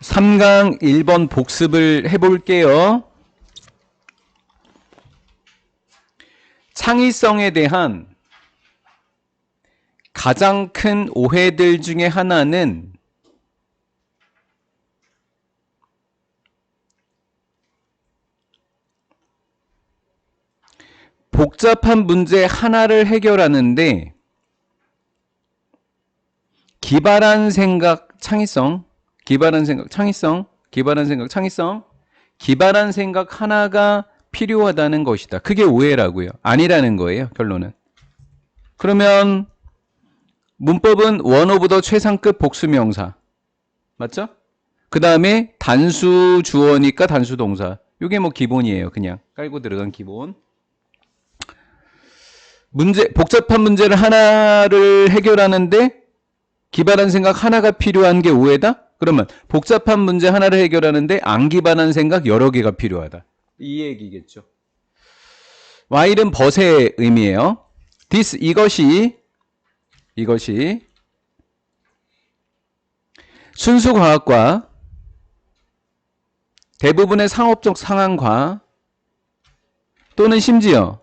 3강 1번 복습을 해볼게요. 창의성에 대한 가장 큰 오해들 중에 하나는 복잡한 문제 하나를 해결하는데 기발한 생각, 창의성, 기발한 생각 하나가 필요하다는 것이다. 그게 오해라고요. 아니라는 거예요, 결론은. 그러면 문법은 one of the 최상급 복수명사. 맞죠? 그 다음에 단수 주어니까 단수 동사. 이게 뭐 기본이에요. 그냥 깔고 들어간 기본. 복잡한 문제를 하나를 해결하는데 기발한 생각 하나가 필요한 게 오해다? 그러면 복잡한 문제 하나를 해결하는데 안 기발한 생각 여러 개가 필요하다. 이 얘기겠죠. while은 but의 의미예요. this, 이것이 순수 과학과 대부분의 상업적 상황과 또는 심지어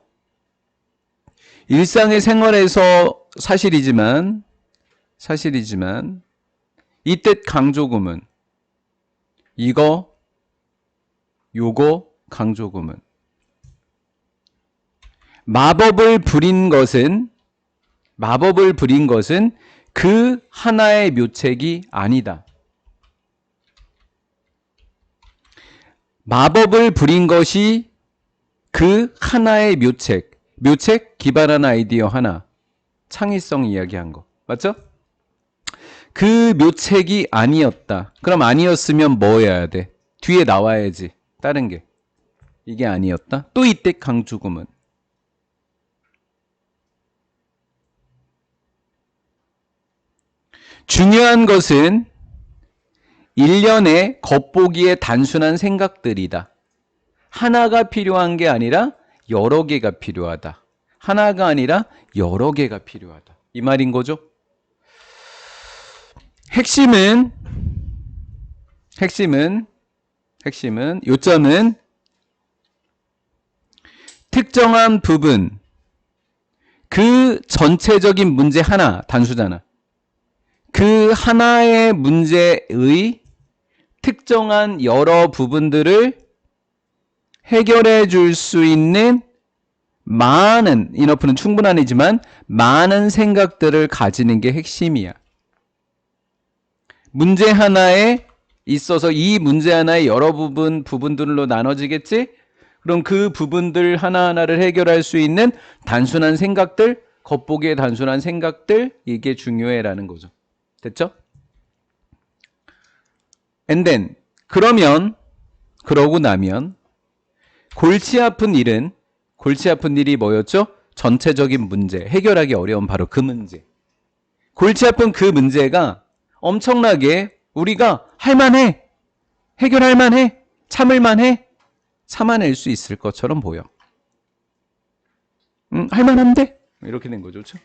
일상의 생활에서 사실이지만 이 뜻 강조구문 이거 요거 강조구문 마법을 부린 것은 그 하나의 묘책이 아니다. 마법을 부린 것이 그 하나의 묘책 기발한 아이디어 하나, 창의성 이야기한 거 맞죠? 그 묘책이 아니었다. 그럼 아니었으면 뭐 해야 돼? 뒤에 나와야지. 다른 게. 이게 아니었다. 또 이때 강조구문. 중요한 것은 일련의 겉보기에 단순한 생각들이다. 하나가 필요한 게 아니라 여러 개가 필요하다. 하나가 아니라 여러 개가 필요하다. 이 말인 거죠? 핵심은 요점은 특정한 부분, 그 전체적인 문제 하나, 단수잖아. 그 하나의 문제의 특정한 여러 부분들을 해결해 줄 수 있는 많은, 인어프는 충분하지만 많은 생각들을 가지는 게 핵심이야. 문제 하나에 있어서 이 문제 하나의 여러 부분들로 나눠지겠지? 그럼 그 부분들 하나하나를 해결할 수 있는 단순한 생각들, 겉보기에 단순한 생각들, 이게 중요해라는 거죠. 됐죠? And then, 그러고 나면 골치 아픈 일이 뭐였죠? 전체적인 문제, 해결하기 어려운 바로 그 문제. 골치 아픈 그 문제가 엄청나게 우리가 할만해, 해결할 만해, 참을 만해, 참아낼 수 있을 것처럼 보여. 할만한데? 이렇게 된 거죠. 그렇죠?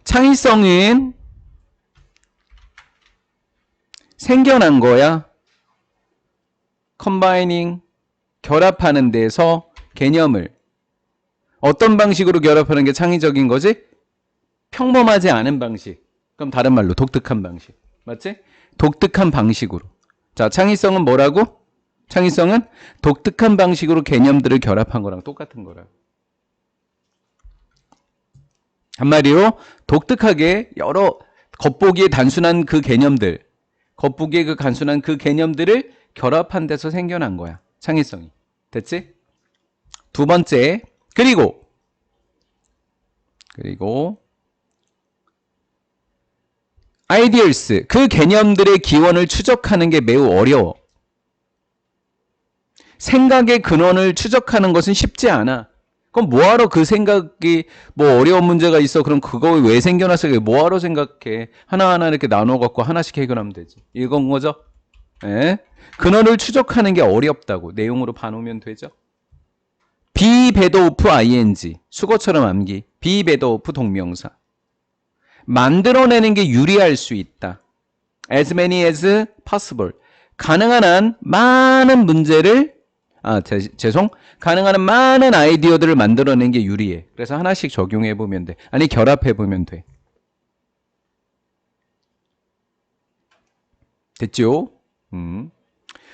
창의성은 생겨난 거야. 컴바이닝, 결합하는 데서 개념을 어떤 방식으로 결합하는 게 창의적인 거지? 평범하지 않은 방식. 그럼 다른 말로 독특한 방식. 맞지? 독특한 방식으로. 자, 창의성은 뭐라고? 창의성은 독특한 방식으로 개념들을 결합한 거랑 똑같은 거라. 한마디로 독특하게 여러 겉보기에 단순한 그 개념들을 결합한 데서 생겨난 거야. 창의성이. 됐지? 두 번째, 그리고 ideas, 그 개념들의 기원을 추적하는 게 매우 어려워. 생각의 근원을 추적하는 것은 쉽지 않아. 그럼 뭐하러 그 생각이 뭐 어려운 문제가 있어? 그럼 그거 왜 생겨났어? 뭐하러 생각해? 하나하나 이렇게 나눠갖고 하나씩 해결하면 되지. 이건 거죠? 예? 근원을 추적하는 게 어렵다고. 내용으로 봐놓으면 되죠? be better off ing. 수거처럼 암기. be better off 동명사. 만들어내는 게 유리할 수 있다. As many as possible. 가능한 한 많은 문제를 가능한 한 많은 아이디어들을 만들어낸 게 유리해. 그래서 하나씩 적용해 보면 돼. 아니 결합해 보면 돼. 됐죠?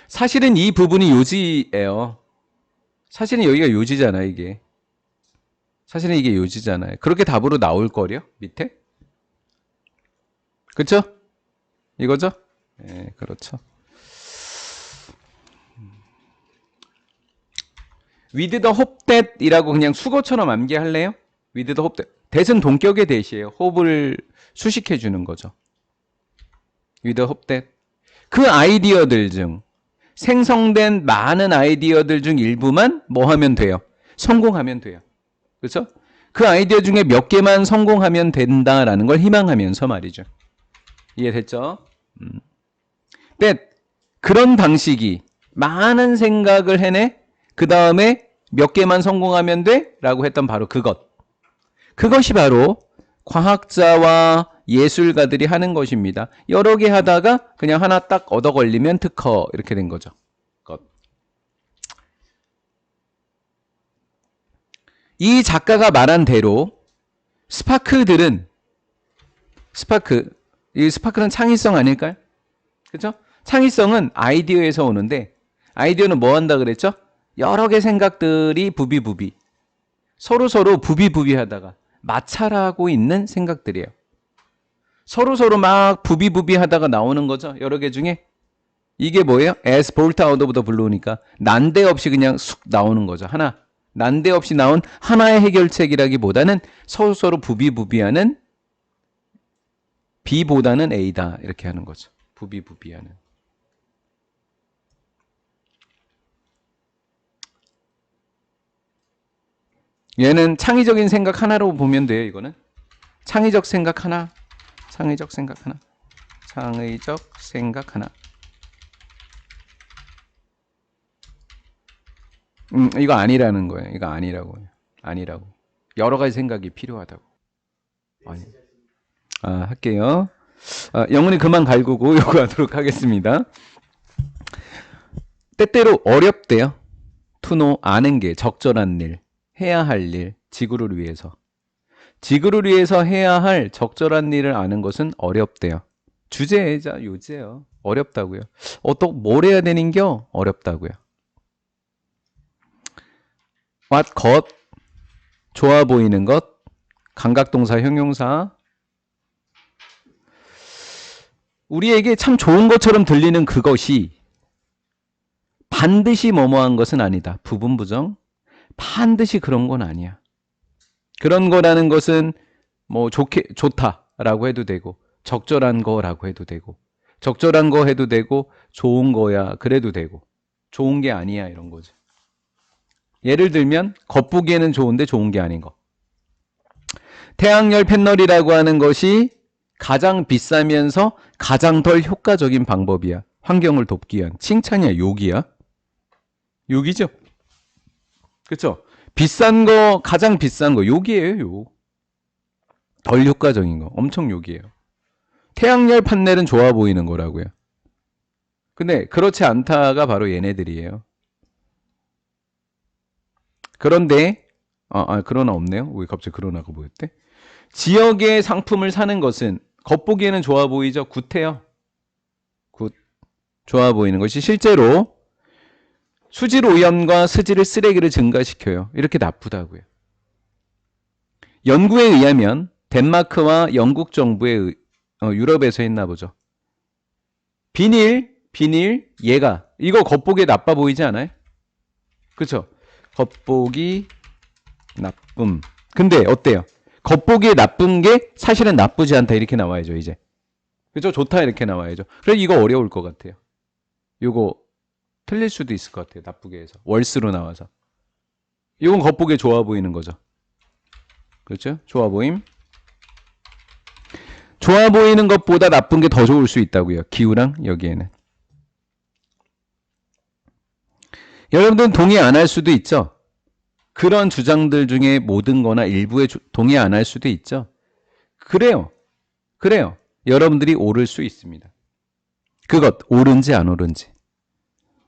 사실은 이 부분이 요지예요. 사실은 여기가 요지잖아, 이게. 사실은 이게 요지잖아요. 그렇게 답으로 나올 거려? 밑에? 그쵸? 이거죠? 네, 그렇죠. With the hope that 이라고 그냥 수거처럼 암기할래요? With the hope that. that은 동격의 that이에요. hope를 수식해 주는 거죠. With the hope that. 그 아이디어들 중 생성된 많은 아이디어들 중 일부만 뭐 하면 돼요? 성공하면 돼요. 그렇죠? 그 아이디어 중에 몇 개만 성공하면 된다라는 걸 희망하면서 말이죠. 이해됐죠? that 그런 방식이 많은 생각을 해내 그 다음에 몇 개만 성공하면 돼? 라고 했던 바로 그것이 바로 과학자와 예술가들이 하는 것입니다. 여러 개 하다가 그냥 하나 딱 얻어 걸리면 특허 이렇게 된 거죠. 이 작가가 말한 대로 이 스파크는 창의성 아닐까요? 그렇죠? 창의성은 아이디어에서 오는데 아이디어는 뭐 한다 그랬죠? 여러 개 생각들이 부비부비 서로 부비부비하다가 마찰하고 있는 생각들이에요. 서로 막 부비부비하다가 나오는 거죠. 여러 개 중에 이게 뭐예요? as bolt out of the blue니까 난데없이 그냥 쑥 나오는 거죠. 하나 난데없이 나온 하나의 해결책이라기보다는 서로 부비부비하는 B보다는 A다 이렇게 하는 거죠. 부비부비하는. 얘는 창의적인 생각 하나로 보면 돼요. 이거는 창의적 생각 하나. 이거 아니라는 거예요. 이거 아니라고. 여러 가지 생각이 필요하다고. 아니. 할게요. 영훈이 그만 갈구고 요구하도록 하겠습니다. 때때로 어렵대요. 투노 아는 게 적절한 일, 해야 할 일, 지구를 위해서 해야 할 적절한 일을 아는 것은 어렵대요. 주제자 요지예요. 어렵다고요. 또 뭘 해야 되는겨? 어렵다고요. what 것 좋아 보이는 것 감각동사 형용사 우리에게 참 좋은 것처럼 들리는 그것이 반드시 뭐뭐한 것은 아니다. 부분부정 반드시 그런 건 아니야. 그런 거라는 것은 뭐 좋다라고 해도 되고 적절한 거라고 해도 되고 적절한 거 해도 되고 좋은 거야 그래도 되고 좋은 게 아니야 이런 거죠. 예를 들면 겉보기에는 좋은데 좋은 게 아닌 거. 태양열 패널이라고 하는 것이 가장 비싸면서 가장 덜 효과적인 방법이야. 환경을 돕기 위한. 칭찬이야 욕이야? 욕이죠. 그렇죠? 비싼 거 가장 비싼 거 욕이에요. 욕. 덜 효과적인 거 엄청 욕이에요. 태양열 판넬은 좋아 보이는 거라고요. 근데 그렇지 않다가 바로 얘네들이에요. 그런데 그러나 없네요. 왜 갑자기 그러나가 뭐였대? 지역의 상품을 사는 것은 겉보기에는 좋아 보이죠. 굿해요. 굿. 좋아 보이는 것이 실제로 수질 오염과 수질의 쓰레기를 증가시켜요. 이렇게 나쁘다고요. 연구에 의하면 덴마크와 영국 정부의 유럽에서 했나 보죠. 비닐 얘가 이거 겉보기에 나빠 보이지 않아요? 그렇죠? 겉보기 나쁨. 근데 어때요? 겉보기에 나쁜 게 사실은 나쁘지 않다 이렇게 나와야죠 이제. 그죠? 좋다 이렇게 나와야죠. 그래서 이거 어려울 것 같아요. 이거 틀릴 수도 있을 것 같아요. 나쁘게 해서 월스로 나와서. 이건 겉보기에 좋아 보이는 거죠. 그렇죠? 좋아 보임. 좋아 보이는 것보다 나쁜 게 더 좋을 수 있다고요. 기후랑 여기에는. 여러분들은 동의 안 할 수도 있죠. 그런 주장들 중에 모든 거나 일부에 동의 안 할 수도 있죠. 그래요. 그래요. 여러분들이 옳을 수 있습니다. 그것 옳은지 안 옳은지.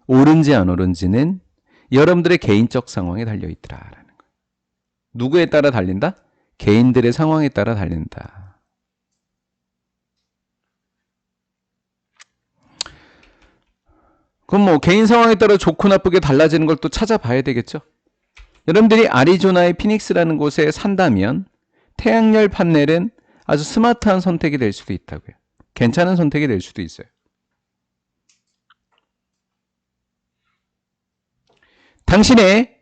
옳은지 안 옳은지는 여러분들의 개인적 상황에 달려있더라라는 거예요. 누구에 따라 달린다? 개인들의 상황에 따라 달린다. 그럼 뭐 개인 상황에 따라 좋고 나쁘게 달라지는 걸 또 찾아봐야 되겠죠. 여러분들이 아리조나의 피닉스라는 곳에 산다면 태양열 판넬은 아주 스마트한 선택이 될 수도 있다고요. 괜찮은 선택이 될 수도 있어요. 당신의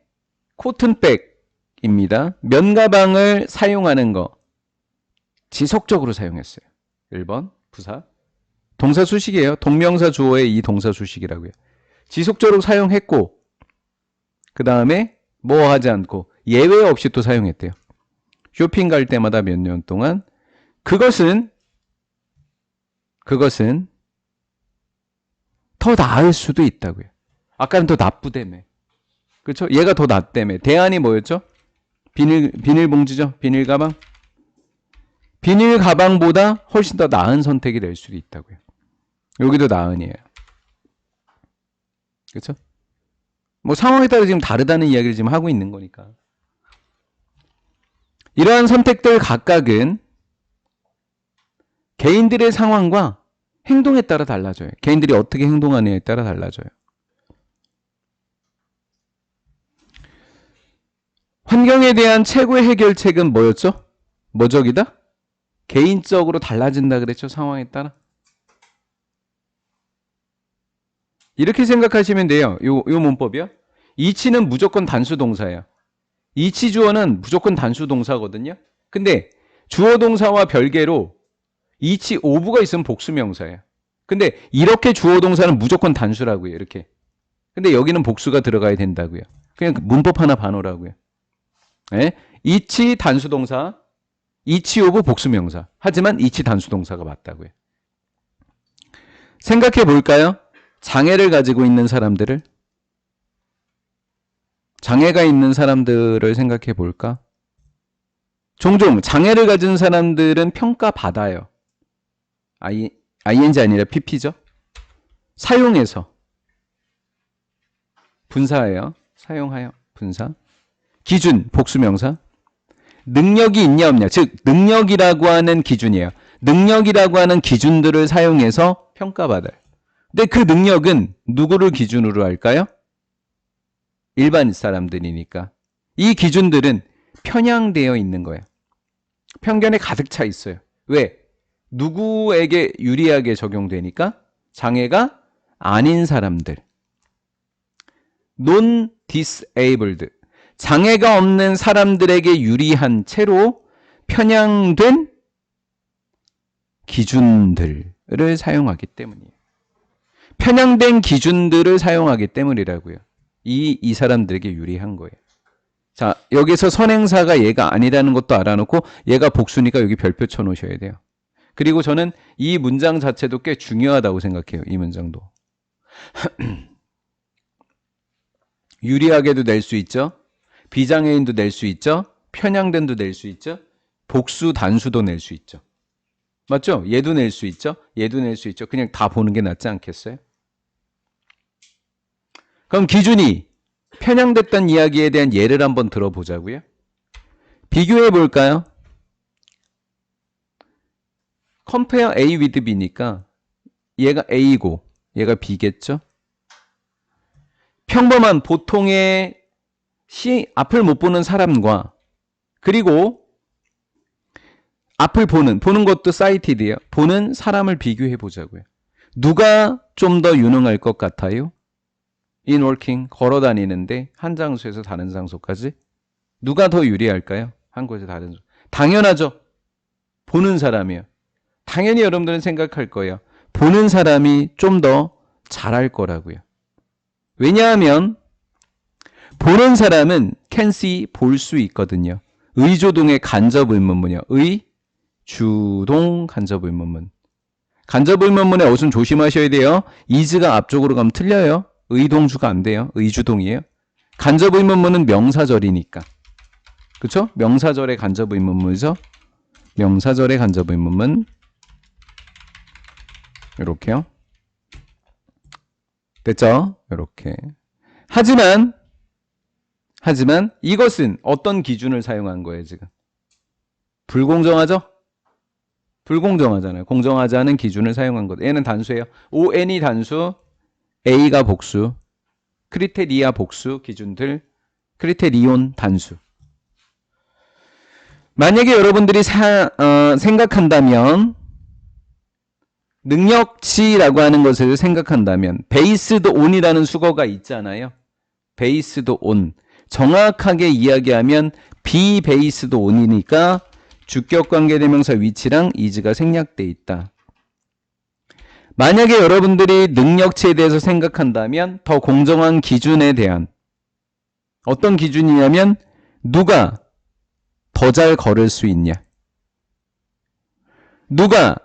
코튼백입니다. 면가방을 사용하는 거 지속적으로 사용했어요. 1번 부사. 동사 수식이에요. 동명사 주어의 이 동사 수식이라고요. 지속적으로 사용했고 그 다음에 뭐 하지 않고 예외 없이 또 사용했대요. 쇼핑 갈 때마다 몇 년 동안 그것은 더 나을 수도 있다고요. 아까는 더 나쁘다며. 그렇죠? 얘가 더 낫다며. 대안이 뭐였죠? 비닐봉지죠? 비닐 가방. 비닐 가방보다 훨씬 더 나은 선택이 될 수도 있다고요. 여기도 나은이에요. 그렇죠? 뭐 상황에 따라 지금 다르다는 이야기를 지금 하고 있는 거니까. 이러한 선택들 각각은 개인들의 상황과 행동에 따라 달라져요. 개인들이 어떻게 행동하느냐에 따라 달라져요. 환경에 대한 최고의 해결책은 뭐였죠? 뭐적이다? 개인적으로 달라진다 그랬죠? 상황에 따라. 이렇게 생각하시면 돼요. 요 문법이요. 이치는 무조건 단수 동사예요. 이치 주어는 무조건 단수 동사거든요. 근데 주어 동사와 별개로 이치 오브가 있으면 복수 명사예요. 근데 이렇게 주어 동사는 무조건 단수라고요. 이렇게. 근데 여기는 복수가 들어가야 된다고요. 그냥 문법 하나 봐놓으라고요. 네? 이치 단수 동사, 이치 오브 복수 명사. 하지만 이치 단수 동사가 맞다고요. 생각해 볼까요? 장애를 가지고 있는 사람들을, 장애가 있는 사람들을 생각해 볼까? 종종 장애를 가진 사람들은 평가받아요. ing 아니라 pp죠. 사용해서. 분사예요. 사용하여. 분사. 기준, 복수명사. 능력이 있냐 없냐. 즉 능력이라고 하는 기준이에요. 능력이라고 하는 기준들을 사용해서 평가받아요. 근데 그 능력은 누구를 기준으로 할까요? 일반 사람들이니까. 이 기준들은 편향되어 있는 거예요. 편견에 가득 차 있어요. 왜? 누구에게 유리하게 적용되니까? 장애가 아닌 사람들. non-disabled. 장애가 없는 사람들에게 유리한 채로 편향된 기준들을 사용하기 때문이에요. 편향된 기준들을 사용하기 때문이라고요. 이 사람들에게 유리한 거예요. 자, 여기서 선행사가 얘가 아니라는 것도 알아놓고 얘가 복수니까 여기 별표 쳐놓으셔야 돼요. 그리고 저는 이 문장 자체도 꽤 중요하다고 생각해요. 이 문장도. 유리하게도 낼 수 있죠. 비장애인도 낼 수 있죠. 편향된도 낼 수 있죠. 복수 단수도 낼 수 있죠. 맞죠? 얘도 낼 수 있죠. 얘도 낼 수 있죠. 그냥 다 보는 게 낫지 않겠어요? 그럼 기준이 편향됐다는 이야기에 대한 예를 한번 들어보자고요. 비교해 볼까요? compare A with B니까 얘가 A고 얘가 B겠죠? 평범한 보통의 앞을 못 보는 사람과 그리고 앞을 보는 것도 cited예요. 보는 사람을 비교해 보자고요. 누가 좀 더 유능할 것 같아요? in working, 걸어 다니는데 한 장소에서 다른 장소까지 누가 더 유리할까요? 한 곳에서 다른 장소. 당연하죠. 보는 사람이요. 당연히 여러분들은 생각할 거예요. 보는 사람이 좀 더 잘할 거라고요. 왜냐하면 보는 사람은 can see, 볼 수 있거든요. 의조동의 간접의문문이요. 의주동 간접의문문. 간접의문문의 어순 조심하셔야 돼요. is가 앞쪽으로 가면 틀려요. 의동주가 안 돼요. 의주동이에요. 간접의문문은 명사절이니까. 그렇죠? 명사절의 간접의문문이죠. 명사절의 간접의문문. 이렇게요. 됐죠? 이렇게. 하지만 이것은 어떤 기준을 사용한 거예요, 지금? 불공정하죠? 불공정하잖아요. 공정하지 않은 기준을 사용한 거죠. 얘는 단수예요. ON이 단수, A가 복수, 크리테리아 복수 기준들, 크리테리온 단수. 만약에 여러분들이 생각한다면 능력치라고 하는 것을 생각한다면 베이스드 온이라는 수거가 있잖아요. 베이스드 온. 정확하게 이야기하면 비베이스드 온이니까 주격관계대명사 위치랑 is가 생략돼 있다. 만약에 여러분들이 능력치에 대해서 생각한다면 더 공정한 기준에 대한 어떤 기준이냐면 누가 더 잘 걸을 수 있냐. 누가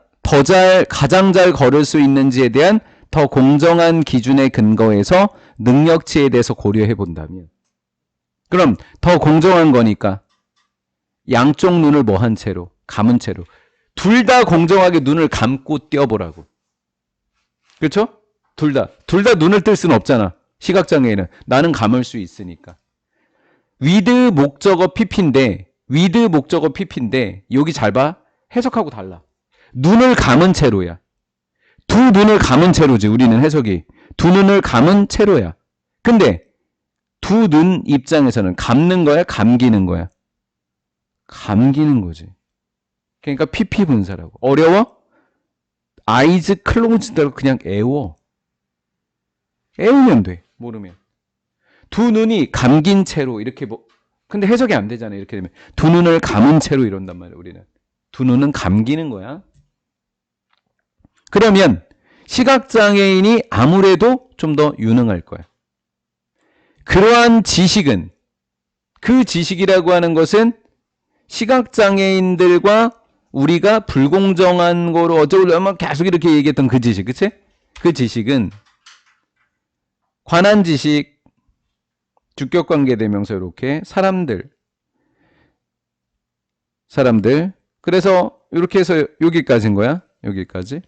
가장 잘 걸을 수 있는지에 대한 더 공정한 기준에 근거해서 능력치에 대해서 고려해 본다면 그럼 더 공정한 거니까 양쪽 눈을 뭐 한 채로 감은 채로 둘 다 공정하게 눈을 감고 띄어보라고. 그렇죠? 둘 다 눈을 뜰 수는 없잖아. 시각장애인은 나는 감을 수 있으니까. with 목적어 PP인데 여기 잘 봐. 해석하고 달라. 눈을 감은 채로야. 두 눈을 감은 채로지. 우리는 해석이 두 눈을 감은 채로야. 근데 두 눈 입장에서는 감는 거야, 감기는 거야? 감기는 거지. 그러니까 PP 분사라고. 어려워? eyes closed라고 그냥 애워. 애우면 돼. 모르면. 두 눈이 감긴 채로 이렇게 근데 해석이 안 되잖아요. 이렇게 되면 두 눈을 감은 채로 이런단 말이에요. 우리는. 두 눈은 감기는 거야. 그러면 시각장애인이 아무래도 좀 더 유능할 거야. 그러한 지식은 그 지식이라고 하는 것은 시각장애인들과 우리가 불공정한 거로 어쩌려면 계속 이렇게 얘기했던 그 지식, 그치? 그 지식은 관한 지식, 주격관계대명사 이렇게 사람들. 그래서 이렇게 해서 여기까지인 거야. 여기까지.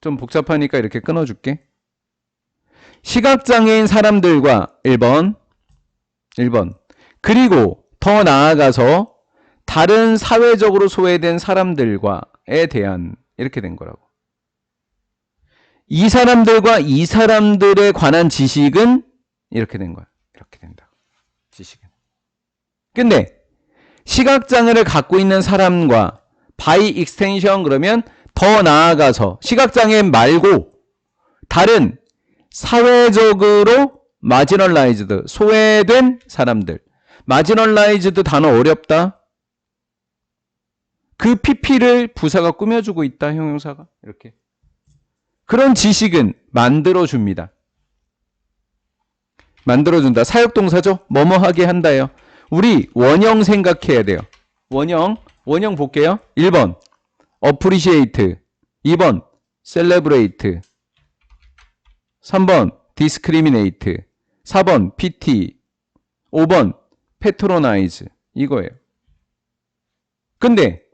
좀 복잡하니까 이렇게 끊어줄게. 시각장애인 사람들과 1번 그리고 더 나아가서 다른 사회적으로 소외된 사람들과에 대한 이렇게 된 거라고. 이 사람들과 이 사람들에 관한 지식은 이렇게 된 거야. 이렇게 된다. 지식은. 근데 시각장애를 갖고 있는 사람과 by extension 그러면 더 나아가서 시각장애인 말고 다른 사회적으로 marginalized, 소외된 사람들. marginalized 단어 어렵다. 그 PP를 부사가 꾸며주고 있다. 형용사가. 이렇게. 그런 지식은 만들어줍니다. 만들어준다. 사역동사죠. 뭐뭐 하게 한다요. 우리 원형 생각해야 돼요. 원형 볼게요. 1번 appreciate, 2번 celebrate, 3번 discriminate, 4번 pity, 5번 patronize 이거예요. 근데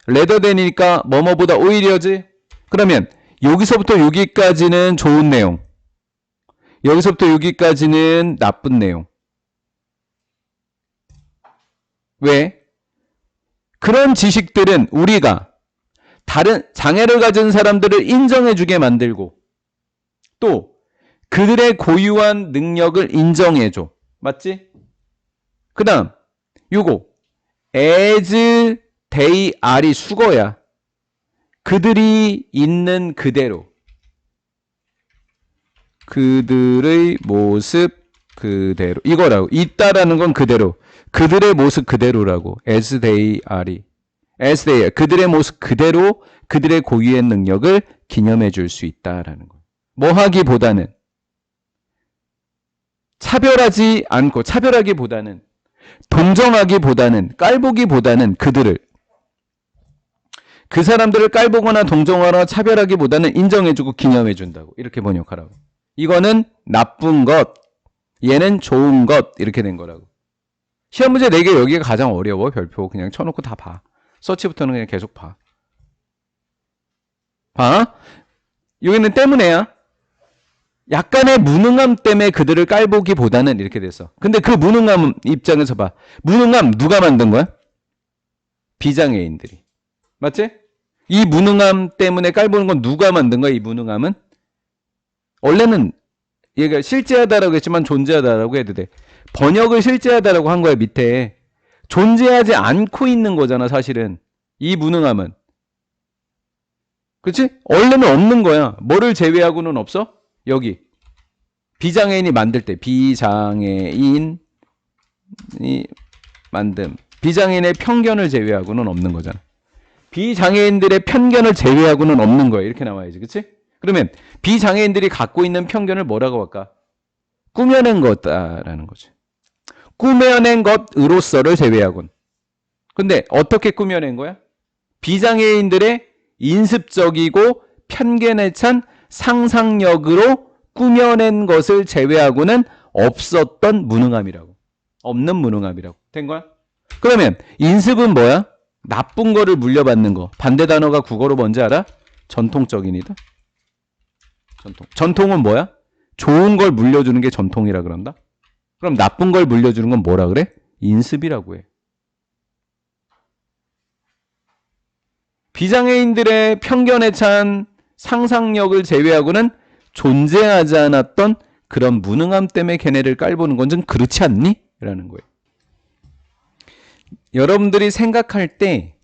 rather than이니까 뭐뭐보다 오히려지. 그러면 여기서부터 여기까지는 좋은 내용, 여기서부터 여기까지는 나쁜 내용. 왜? 그런 지식들은 우리가 다른 장애를 가진 사람들을 인정해주게 만들고 또 그들의 고유한 능력을 인정해줘. 맞지? 그 다음 요거 as they are이 수거야. 그들이 있는 그대로, 그들의 모습 그대로 이거라고. 있다라는 건 그대로, 그들의 모습 그대로라고. as they are이 as they are. 그들의 모습 그대로 그들의 고유의 능력을 기념해 줄 수 있다라는 거예요. 뭐 하기보다는 차별하지 않고, 차별하기보다는 동정하기보다는 깔보기보다는 그들을, 그 사람들을 깔보거나 동정하거나 차별하기보다는 인정해주고 기념해준다고. 이렇게 번역하라고. 이거는 나쁜 것, 얘는 좋은 것. 이렇게 된 거라고. 시험 문제 4개 여기가 가장 어려워. 별표 그냥 쳐놓고 다 봐. 서치부터는 그냥 계속 봐. 봐. 여기는 때문에야. 약간의 무능함 때문에 그들을 깔보기보다는 이렇게 됐어. 근데 그 무능함 입장에서 봐. 무능함 누가 만든 거야? 비장애인들이. 맞지? 이 무능함 때문에 깔보는 건 누가 만든 거야? 이 무능함은? 원래는 얘가 실제하다라고 했지만 존재하다라고 해도 돼. 번역을 실제하다라고 한 거야, 밑에. 존재하지 않고 있는 거잖아, 사실은. 이 무능함은. 그치? 원래는 없는 거야. 뭐를 제외하고는 없어? 여기. 비장애인이 만들 때. 비장애인이 만듦. 비장애인의 편견을 제외하고는 없는 거잖아. 비장애인들의 편견을 제외하고는 없는 거야. 이렇게 나와야지. 그치? 그러면 비장애인들이 갖고 있는 편견을 뭐라고 할까? 꾸며낸 거다라는 거지. 꾸며낸 것으로서를 제외하곤. 근데 어떻게 꾸며낸 거야? 비장애인들의 인습적이고 편견에 찬 상상력으로 꾸며낸 것을 제외하고는 없었던 무능함이라고. 없는 무능함이라고. 된 거야? 그러면 인습은 뭐야? 나쁜 거를 물려받는 거. 반대 단어가 국어로 뭔지 알아? 전통적인이다. 전통은 뭐야? 좋은 걸 물려주는 게 전통이라 그런다. 그럼 나쁜 걸 물려주는 건 뭐라 그래? 인습이라고 해. 비장애인들의 편견에 찬 상상력을 제외하고는 존재하지 않았던 그런 무능함 때문에 걔네를 깔보는 건 좀 그렇지 않니? 라는 거예요. 여러분들이 생각할 때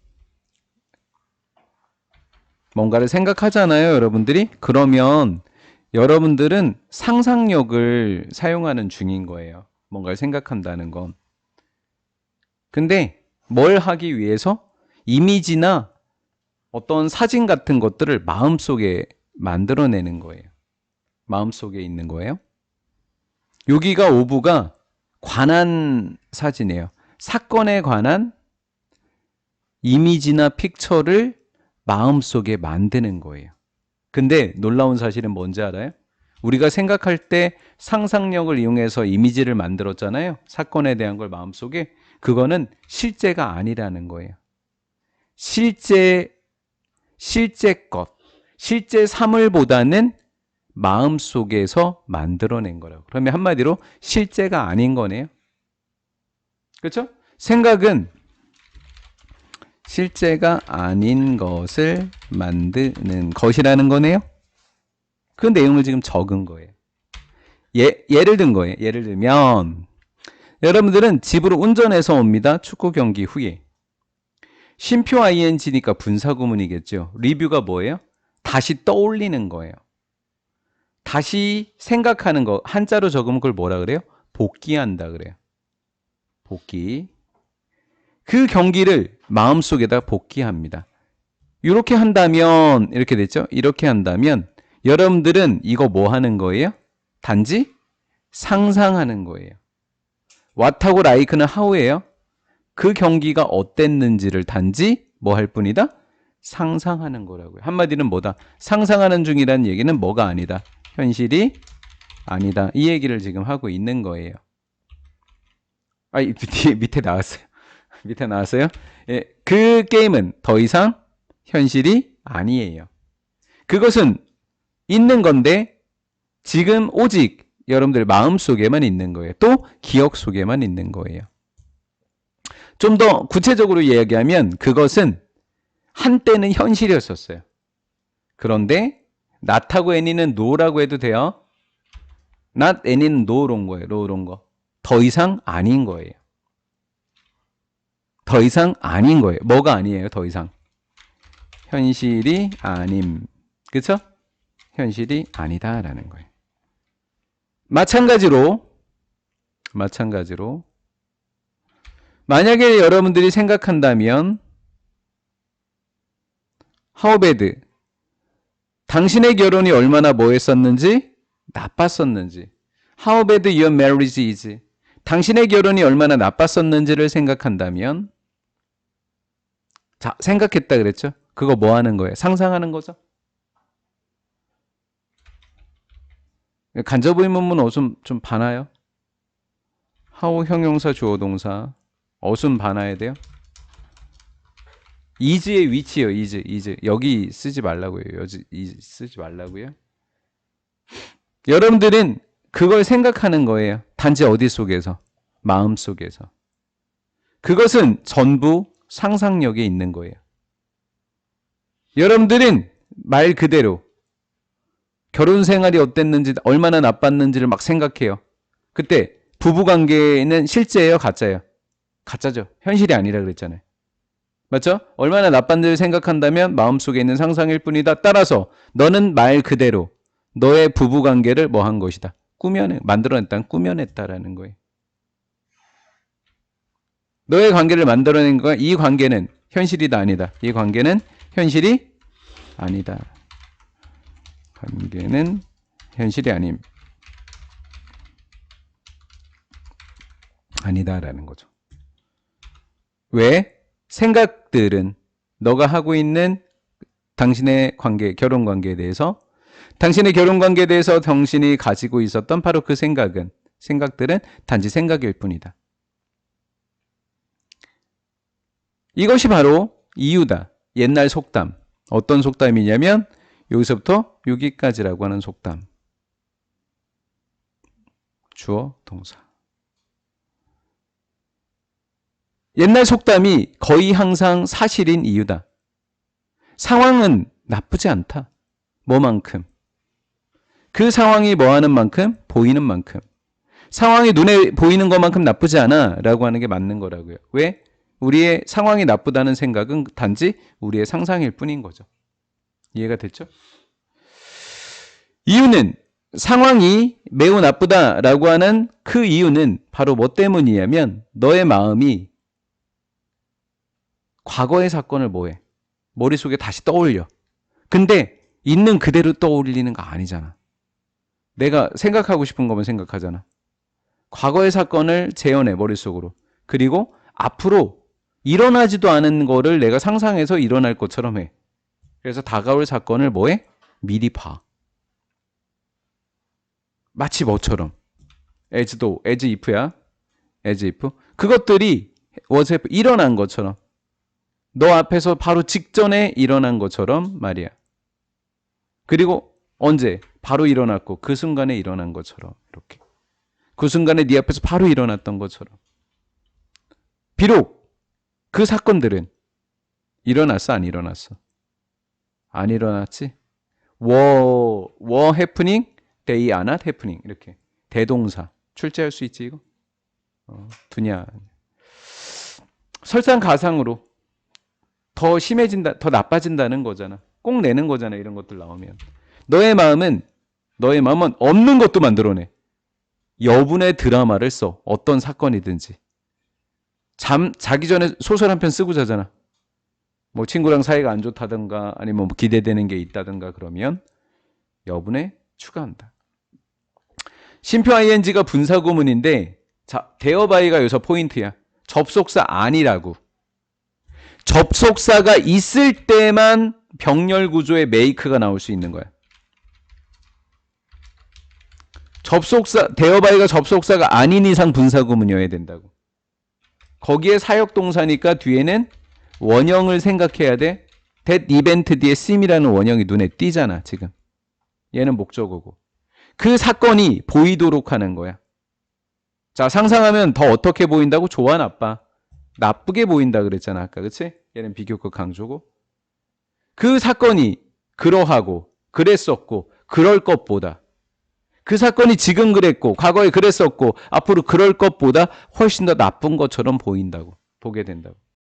뭔가를 생각하잖아요, 여러분들이. 그러면 여러분들은 상상력을 사용하는 중인 거예요. 뭔가를 생각한다는 건. 근데 뭘 하기 위해서? 이미지나 어떤 사진 같은 것들을 마음속에 만들어내는 거예요. 마음속에 있는 거예요. 여기가 5부가 관한 사진이에요. 사건에 관한 이미지나 픽처를 마음속에 만드는 거예요. 근데 놀라운 사실은 뭔지 알아요? 우리가 생각할 때 상상력을 이용해서 이미지를 만들었잖아요. 사건에 대한 걸 마음속에. 그거는 실제가 아니라는 거예요. 실제 것, 실제 사물보다는 마음속에서 만들어낸 거라고. 그러면 한마디로 실제가 아닌 거네요. 그렇죠? 생각은 실제가 아닌 것을 만드는 것이라는 거네요. 그 내용을 지금 적은 거예요. 예를 든 거예요. 예를 들면 여러분들은 집으로 운전해서 옵니다. 축구 경기 후에. 쉼표 ing니까 분사구문이겠죠. 리뷰가 뭐예요? 다시 떠올리는 거예요. 다시 생각하는 거. 한자로 적으면 그걸 뭐라 그래요? 복기한다 그래요. 복기. 그 경기를 마음속에다 복기합니다. 이렇게 한다면 이렇게 됐죠? 이렇게 한다면 여러분들은 이거 뭐 하는 거예요? 단지 상상하는 거예요. what하고 like는 how예요. 그 경기가 어땠는지를 단지 뭐 할 뿐이다? 상상하는 거라고요. 한마디는 뭐다? 상상하는 중이라는 얘기는 뭐가 아니다? 현실이 아니다. 이 얘기를 지금 하고 있는 거예요. 아, 밑에 나왔어요. 밑에 나왔어요? 예, 그 게임은 더 이상 현실이 아니에요. 그것은 있는 건데 지금 오직 여러분들 마음속에만 있는 거예요. 또 기억 속에만 있는 거예요. 좀 더 구체적으로 이야기하면 그것은 한때는 현실이었었어요. 그런데 not하고 any는 no라고 해도 돼요. not any는 no로온 거예요. no로온 거. 더 이상 아닌 거예요. 더 이상 아닌 거예요. 뭐가 아니에요? 더 이상. 현실이 아님. 그쵸? 현실이 아니다라는 거예요. 마찬가지로 만약에 여러분들이 생각한다면 How bad? 당신의 결혼이 얼마나 뭐 했었는지? 나빴었는지. How bad your marriage is? 당신의 결혼이 얼마나 나빴었는지를 생각한다면 자, 생각했다 그랬죠? 그거 뭐 하는 거예요? 상상하는 거죠? 간접 의문문 어순 좀 반아요? how 형용사 주어 동사 어순 반아야 돼요? is의 위치요. is. 여기 쓰지 말라고요. 여기 is 쓰지 말라고요. 여러분들은 그걸 생각하는 거예요. 단지 어디 속에서? 마음 속에서. 그것은 전부 상상력에 있는 거예요. 여러분들은 말 그대로 결혼 생활이 어땠는지, 얼마나 나빴는지를 막 생각해요. 그때 부부관계는 실제예요? 가짜예요? 가짜죠. 현실이 아니라 그랬잖아요. 맞죠? 얼마나 나빴는지를 생각한다면 마음속에 있는 상상일 뿐이다. 따라서 너는 말 그대로 너의 부부관계를 뭐 한 것이다? 만들어냈다, 꾸며냈다라는 거예요. 너의 관계를 만들어낸 거야. 이 관계는 현실이다, 아니다. 이 관계는 현실이 아니다. 관계는 현실이 아니다라는 거죠. 왜? 생각들은 너가 하고 있는 당신의 관계, 결혼 관계에 대해서, 당신의 결혼 관계에 대해서 당신이 가지고 있었던 바로 그 생각들은 단지 생각일 뿐이다. 이것이 바로 이유다. 옛날 속담. 어떤 속담이냐면 여기서부터 여기까지라고 하는 속담. 주어, 동사. 옛날 속담이 거의 항상 사실인 이유다. 상황은 나쁘지 않다. 뭐만큼? 그 상황이 뭐하는 만큼? 보이는 만큼. 상황이 눈에 보이는 것만큼 나쁘지 않아 라고 하는 게 맞는 거라고요. 왜? 우리의 상황이 나쁘다는 생각은 단지 우리의 상상일 뿐인 거죠. 이해가 됐죠? 이유는 상황이 매우 나쁘다라고 하는 그 이유는 바로 뭐 때문이냐면 너의 마음이 과거의 사건을 뭐해? 머릿속에 다시 떠올려. 근데 있는 그대로 떠올리는 거 아니잖아. 내가 생각하고 싶은 거면 생각하잖아. 과거의 사건을 재현해, 머릿속으로. 그리고 앞으로 일어나지도 않은 거를 내가 상상해서 일어날 것처럼 해. 그래서 다가올 사건을 뭐해? 미리 봐. 마치 뭐처럼. as if야. as if. 그것들이 was have 일어난 것처럼. 너 앞에서 바로 직전에 일어난 것처럼 말이야. 그리고 언제? 바로 일어났고 그 순간에 일어난 것처럼 이렇게. 그 순간에 네 앞에서 바로 일어났던 것처럼. 비록 그 사건들은 일어났어? 안 일어났어? 안 일어났지? were happening, they are not happening. 이렇게. 대동사. 출제할 수 있지 이거? 두냐. 설상가상으로 더 심해진다, 더 나빠진다는 거잖아. 꼭 내는 거잖아, 이런 것들 나오면. 너의 마음은 없는 것도 만들어내. 여분의 드라마를 써. 어떤 사건이든지. 자기 전에 소설 한 편 쓰고 자잖아. 뭐 친구랑 사이가 안 좋다든가 아니면 뭐 기대되는 게 있다든가 그러면 여분에 추가한다. 심표 ing가 분사구문인데 자, 대어바이가 여기서 포인트야. 접속사 아니라고. 접속사가 있을 때만 병렬 구조의 make가 나올 수 있는 거야. 대어바이가 접속사가 아닌 이상 분사구문이어야 된다고. 거기에 사역동사니까 뒤에는 원형을 생각해야 돼. that event 뒤에 seem이라는 원형이 눈에 띄잖아, 지금. 얘는 목적어고. 그 사건이 보이도록 하는 거야. 자, 상상하면 더 어떻게 보인다고? 좋아, 나빠? 나쁘게 보인다 그랬잖아, 아까. 그치? 얘는 비교급 강조고. 그 사건이 그러하고, 그랬었고, 그럴 것보다. 그 사건이 지금 그랬고, 과거에 그랬었고, 앞으로 그럴 것보다 훨씬 더 나쁜 것처럼 보인다고. 보게 된다고.